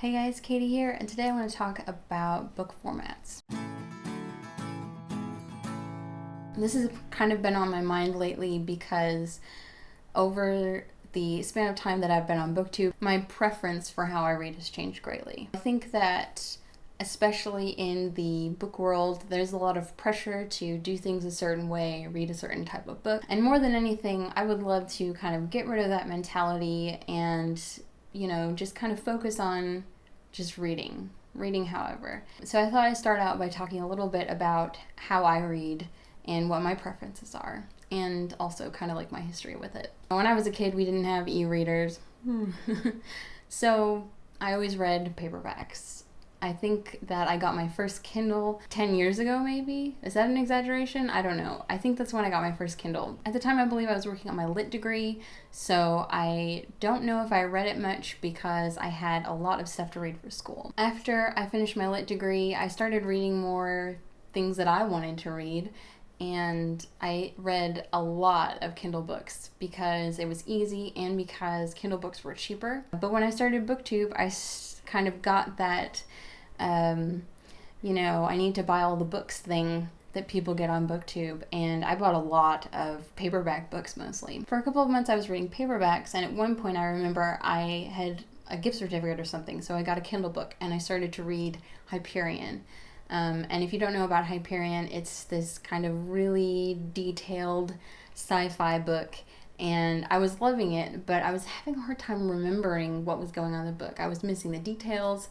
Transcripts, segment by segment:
Hey guys, Katie here, and today I want to talk about book formats. This has kind of been on my mind lately because over the span of time that I've been on BookTube, my preference for how I read has changed greatly. I think that especially in the book world, there's a lot of pressure to do things a certain way, read a certain type of book. And more than anything, I would love to kind of get rid of that mentality and, just kind of focus on just reading however. So I thought I'd start out by talking a little bit about how I read and what my preferences are, and also kind of like my history with it. When I was a kid, we didn't have e-readers, so I always read paperbacks. I think that I got my first Kindle 10 years ago, maybe? Is that an exaggeration? I don't know. I think that's when I got my first Kindle. At the time, I believe I was working on my lit degree, so I don't know if I read it much because I had a lot of stuff to read for school. After I finished my lit degree, I started reading more things that I wanted to read, and I read a lot of Kindle books because it was easy and because Kindle books were cheaper. But when I started BookTube, I kind of got that I need to buy all the books thing that people get on BookTube, and I bought a lot of paperback books mostly. For a couple of months I was reading paperbacks, and at one point I remember I had a gift certificate or something, so I got a Kindle book and I started to read Hyperion. And if you don't know about Hyperion, it's this kind of really detailed sci-fi book, and I was loving it, but I was having a hard time remembering what was going on in the book. I was missing the details.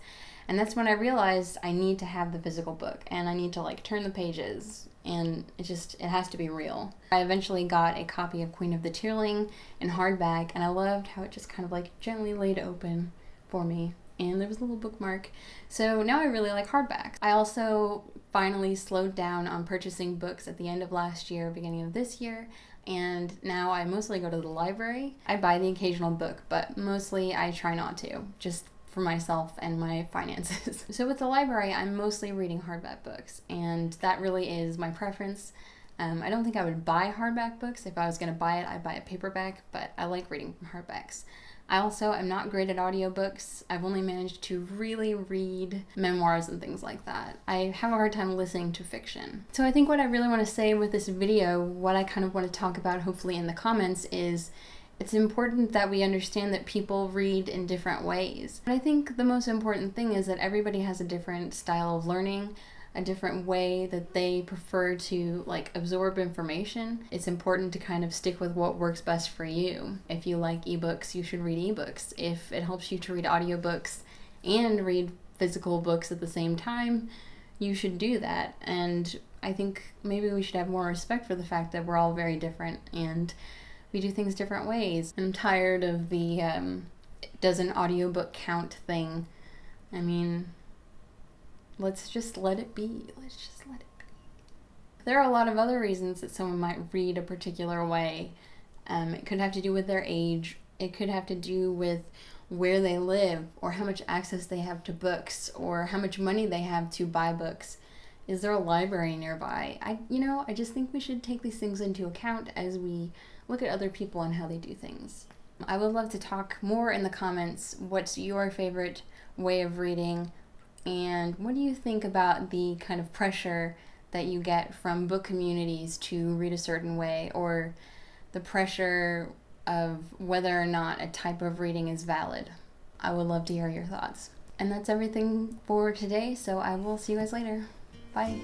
And that's when I realized I need to have the physical book, and I need to turn the pages, and it has to be real. I eventually got a copy of Queen of the Tearling in hardback, and I loved how it just kind of gently laid open for me, and there was a little bookmark. So now I really like hardbacks. I also finally slowed down on purchasing books at the end of last year, beginning of this year, and now I mostly go to the library. I buy the occasional book, but mostly I try not to, just for myself and my finances. So with the library, I'm mostly reading hardback books, and that really is my preference. I don't think I would buy hardback books. If I was going to buy it, I'd buy a paperback, but I like reading from hardbacks. I also am not great at audiobooks. I've only managed to really read memoirs and things like that. I have a hard time listening to fiction. So I think what I really want to say with this video, what I kind of want to talk about hopefully in the comments, is it's important that we understand that people read in different ways. But I think the most important thing is that everybody has a different style of learning, a different way that they prefer to absorb information. It's important to kind of stick with what works best for you. If you like ebooks, you should read ebooks. If it helps you to read audiobooks and read physical books at the same time, you should do that. And I think maybe we should have more respect for the fact that we're all very different and we do things different ways. I'm tired of the does an audiobook count thing. I mean, let's just let it be. There are a lot of other reasons that someone might read a particular way. It could have to do with their age. It could have to do with where they live, or how much access they have to books, or how much money they have to buy books. Is there a library nearby? I just think we should take these things into account as we look at other people and how they do things. I would love to talk more in the comments. What's your favorite way of reading? And what do you think about the kind of pressure that you get from book communities to read a certain way, or the pressure of whether or not a type of reading is valid? I would love to hear your thoughts. And that's everything for today, so I will see you guys later. Bye.